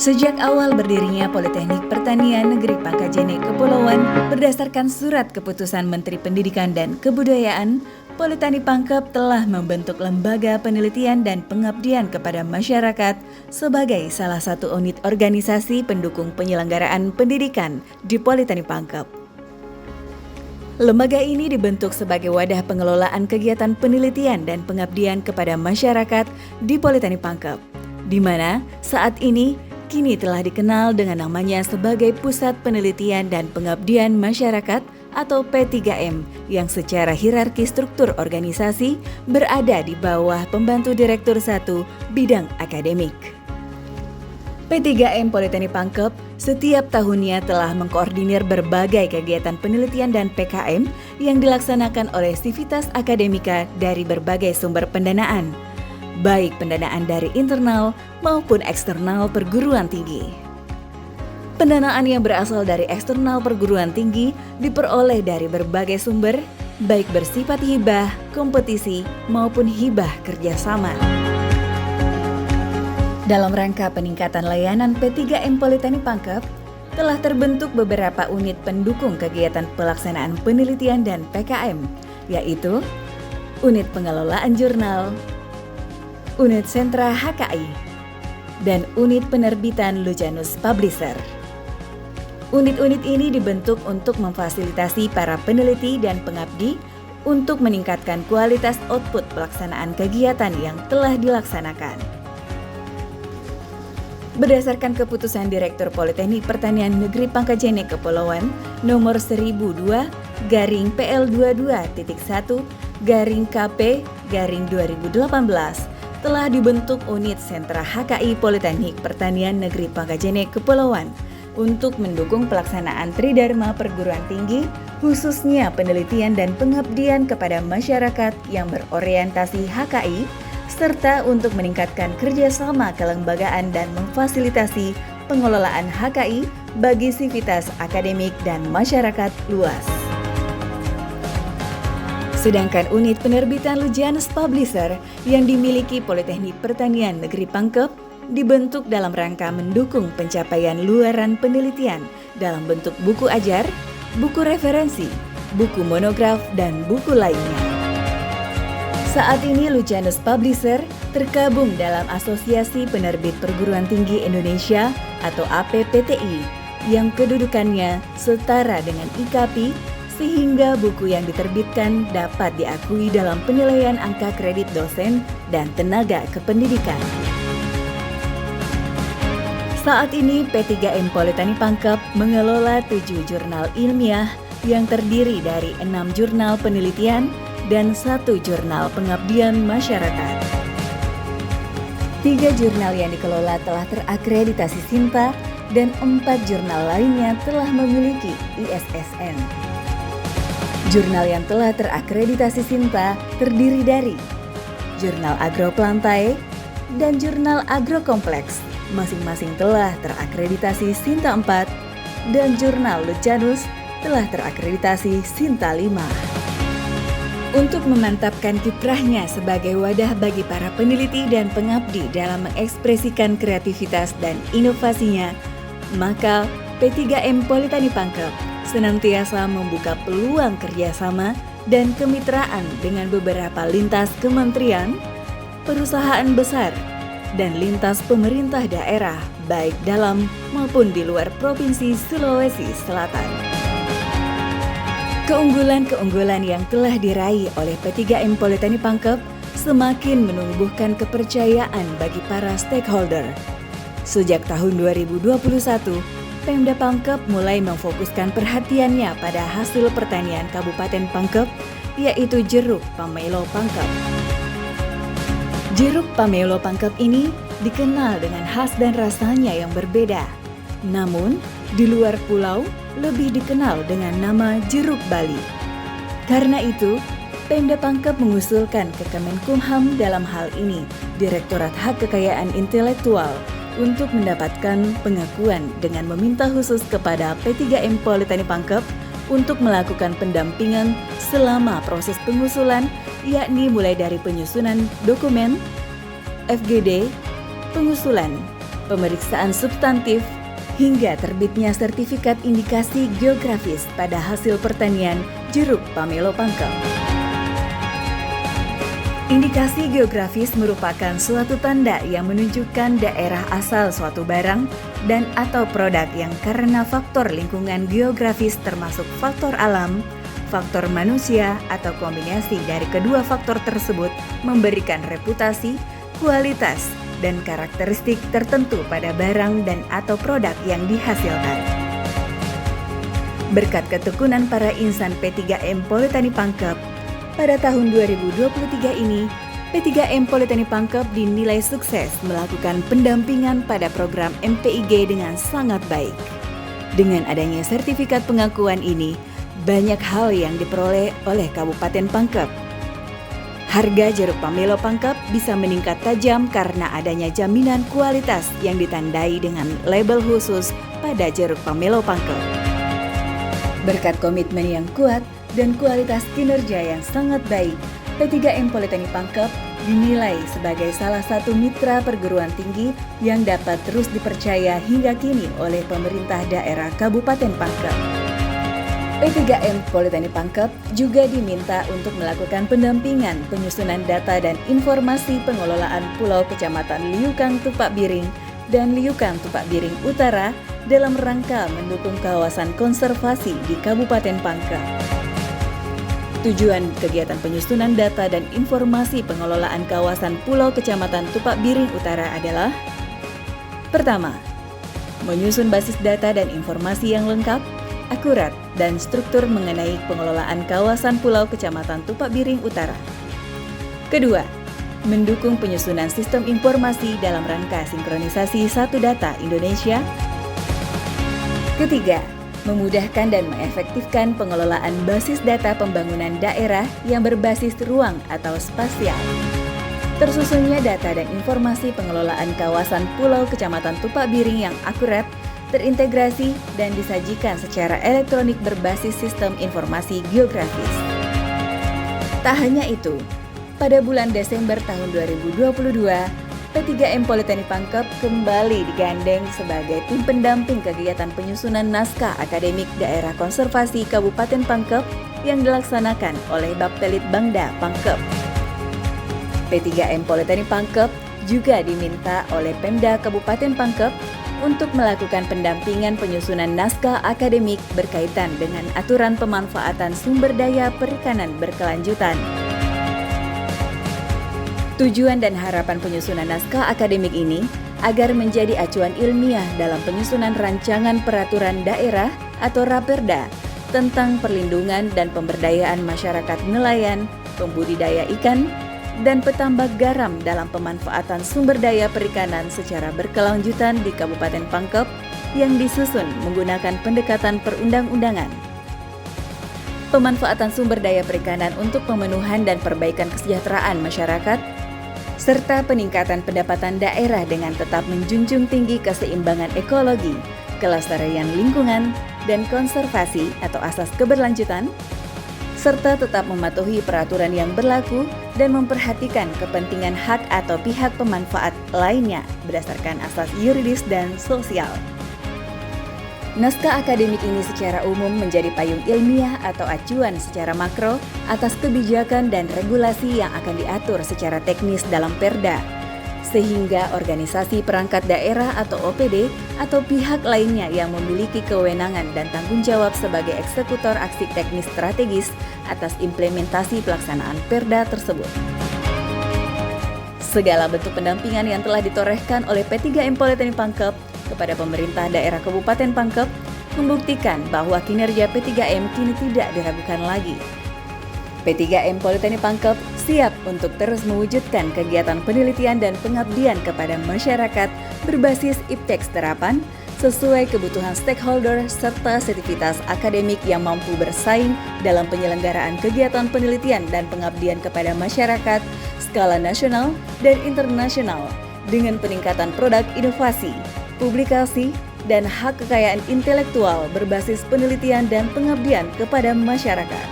Sejak awal berdirinya Politeknik Pertanian Negeri Pangkajene Kepulauan berdasarkan surat keputusan Menteri Pendidikan dan Kebudayaan, Politeknik Pangkep telah membentuk lembaga penelitian dan pengabdian kepada masyarakat sebagai salah satu unit organisasi pendukung penyelenggaraan pendidikan di Politeknik Pangkep. Lembaga ini dibentuk sebagai wadah pengelolaan kegiatan penelitian dan pengabdian kepada masyarakat di Politeknik Pangkep, di mana saat ini kini telah dikenal dengan namanya sebagai Pusat Penelitian dan Pengabdian Masyarakat atau P3M yang secara hierarki struktur organisasi berada di bawah Pembantu Direktur 1 Bidang Akademik. P3M Politeknik Pangkep setiap tahunnya telah mengkoordinir berbagai kegiatan penelitian dan PKM yang dilaksanakan oleh Sivitas Akademika dari berbagai sumber pendanaan, baik pendanaan dari internal maupun eksternal perguruan tinggi. Pendanaan yang berasal dari eksternal perguruan tinggi diperoleh dari berbagai sumber, baik bersifat hibah, kompetisi, maupun hibah kerjasama. Dalam rangka peningkatan layanan P3M Politeknik Pangkep, telah terbentuk beberapa unit pendukung kegiatan pelaksanaan penelitian dan PKM, yaitu Unit Pengelolaan Jurnal, Unit Sentra HKI, dan Unit Penerbitan Lujanus Publisher. Unit-unit ini dibentuk untuk memfasilitasi para peneliti dan pengabdi untuk meningkatkan kualitas output pelaksanaan kegiatan yang telah dilaksanakan. Berdasarkan keputusan Direktur Politeknik Pertanian Negeri Pangkajene Kepulauan nomor 1002/PL22-1/KP/2018 telah dibentuk unit sentra HKI Politeknik Pertanian Negeri Pangkajene Kepulauan untuk mendukung pelaksanaan Tridharma perguruan tinggi, khususnya penelitian dan pengabdian kepada masyarakat yang berorientasi HKI, serta untuk meningkatkan kerjasama kelembagaan dan memfasilitasi pengelolaan HKI bagi sivitas akademik dan masyarakat luas. Sedangkan unit penerbitan Lujanus Publisher yang dimiliki Politeknik Pertanian Negeri Pangkep dibentuk dalam rangka mendukung pencapaian luaran penelitian dalam bentuk buku ajar, buku referensi, buku monograf, dan buku lainnya. Saat ini Lujanus Publisher tergabung dalam Asosiasi Penerbit Perguruan Tinggi Indonesia atau APPTI yang kedudukannya setara dengan IKAPI, sehingga buku yang diterbitkan dapat diakui dalam penilaian angka kredit dosen dan tenaga kependidikan. Saat ini P3M Politeknik Pangkep mengelola 7 jurnal ilmiah yang terdiri dari 6 jurnal penelitian dan 1 jurnal pengabdian masyarakat. 3 jurnal yang dikelola telah terakreditasi SINTA dan 4 jurnal lainnya telah memiliki ISSN. Jurnal yang telah terakreditasi SINTA terdiri dari Jurnal Agroplantae dan Jurnal Agrokompleks, masing-masing telah terakreditasi SINTA 4 dan Jurnal Lujanus telah terakreditasi SINTA 5. Untuk memantapkan kiprahnya sebagai wadah bagi para peneliti dan pengabdi dalam mengekspresikan kreativitas dan inovasinya, maka P3M Politeknik Pangkep senantiasa membuka peluang kerjasama dan kemitraan dengan beberapa lintas kementerian, perusahaan besar, dan lintas pemerintah daerah baik dalam maupun di luar Provinsi Sulawesi Selatan. Keunggulan-keunggulan yang telah diraih oleh P3M Politeknik Pangkep semakin menumbuhkan kepercayaan bagi para stakeholder. Sejak tahun 2021, Pemda Pangkep mulai memfokuskan perhatiannya pada hasil pertanian Kabupaten Pangkep, yaitu jeruk pamelo Pangkep. Jeruk pamelo Pangkep ini dikenal dengan khas dan rasanya yang berbeda. Namun, di luar pulau lebih dikenal dengan nama jeruk Bali. Karena itu, Pemda Pangkep mengusulkan ke Kemenkumham dalam hal ini Direktorat Hak Kekayaan Intelektual untuk mendapatkan pengakuan dengan meminta khusus kepada P3M Politeknik Pangkep untuk melakukan pendampingan selama proses pengusulan, yakni mulai dari penyusunan dokumen, FGD, pengusulan, pemeriksaan substantif, hingga terbitnya sertifikat indikasi geografis pada hasil pertanian jeruk pamelo pangkep. Indikasi geografis merupakan suatu tanda yang menunjukkan daerah asal suatu barang dan atau produk yang karena faktor lingkungan geografis termasuk faktor alam, faktor manusia atau kombinasi dari kedua faktor tersebut memberikan reputasi, kualitas, dan karakteristik tertentu pada barang dan atau produk yang dihasilkan. Berkat ketekunan para insan P3M Politeknik Pangkep, pada tahun 2023 ini, P3M Politeknik Pangkep dinilai sukses melakukan pendampingan pada program MPIG dengan sangat baik. Dengan adanya sertifikat pengakuan ini, banyak hal yang diperoleh oleh Kabupaten Pangkep. Harga jeruk pamelo Pangkep bisa meningkat tajam karena adanya jaminan kualitas yang ditandai dengan label khusus pada jeruk pamelo Pangkep. Berkat komitmen yang kuat dan kualitas kinerja yang sangat baik, P3M Politeknik Pangkep dinilai sebagai salah satu mitra perguruan tinggi yang dapat terus dipercaya hingga kini oleh pemerintah daerah Kabupaten Pangkep. P3M Politeknik Pangkep juga diminta untuk melakukan pendampingan penyusunan data dan informasi pengelolaan Pulau Kecamatan Liukang Tupak Biring dan Liukang Tupak Biring Utara dalam rangka mendukung kawasan konservasi di Kabupaten Pangkep. Tujuan kegiatan penyusunan data dan informasi pengelolaan kawasan Pulau Kecamatan Tupak Biring Utara adalah: pertama, menyusun basis data dan informasi yang lengkap, akurat, dan struktur mengenai pengelolaan kawasan Pulau Kecamatan Tupak Biring Utara. Kedua, mendukung penyusunan sistem informasi dalam rangka sinkronisasi Satu Data Indonesia. Ketiga, memudahkan dan mengefektifkan pengelolaan basis data pembangunan daerah yang berbasis ruang atau spasial. Tersusunnya data dan informasi pengelolaan kawasan Pulau Kecamatan Tupak Biring yang akurat, terintegrasi, dan disajikan secara elektronik berbasis sistem informasi geografis. Tak hanya itu, pada bulan Desember tahun 2022, P3M Politeknik Pangkep kembali digandeng sebagai tim pendamping kegiatan penyusunan naskah akademik Daerah Konservasi Kabupaten Pangkep yang dilaksanakan oleh Bappelit Bangda Pangkep. P3M Politeknik Pangkep juga diminta oleh Pemda Kabupaten Pangkep untuk melakukan pendampingan penyusunan naskah akademik berkaitan dengan aturan pemanfaatan sumber daya perikanan berkelanjutan. Tujuan dan harapan penyusunan naskah akademik ini agar menjadi acuan ilmiah dalam penyusunan rancangan peraturan daerah atau Raperda tentang perlindungan dan pemberdayaan masyarakat nelayan, pembudidaya ikan, dan petambak garam dalam pemanfaatan sumber daya perikanan secara berkelanjutan di Kabupaten Pangkep yang disusun menggunakan pendekatan perundang-undangan. Pemanfaatan sumber daya perikanan untuk pemenuhan dan perbaikan kesejahteraan masyarakat, serta peningkatan pendapatan daerah dengan tetap menjunjung tinggi keseimbangan ekologi, kelestarian lingkungan, dan konservasi atau asas keberlanjutan, serta tetap mematuhi peraturan yang berlaku dan memperhatikan kepentingan hak atau pihak pemanfaat lainnya berdasarkan asas yuridis dan sosial. Naskah akademik ini secara umum menjadi payung ilmiah atau acuan secara makro atas kebijakan dan regulasi yang akan diatur secara teknis dalam Perda, sehingga organisasi perangkat daerah atau OPD atau pihak lainnya yang memiliki kewenangan dan tanggung jawab sebagai eksekutor aksi teknis strategis atas implementasi pelaksanaan Perda tersebut. Segala bentuk pendampingan yang telah ditorehkan oleh P3M Politeknik Pangkep kepada pemerintah daerah Kabupaten Pangkep membuktikan bahwa kinerja P3M kini tidak diragukan lagi. P3M Politeknik Pangkep siap untuk terus mewujudkan kegiatan penelitian dan pengabdian kepada masyarakat berbasis ipteks terapan sesuai kebutuhan stakeholder serta sivitas akademik yang mampu bersaing dalam penyelenggaraan kegiatan penelitian dan pengabdian kepada masyarakat skala nasional dan internasional dengan peningkatan produk inovasi, publikasi, dan hak kekayaan intelektual berbasis penelitian dan pengabdian kepada masyarakat.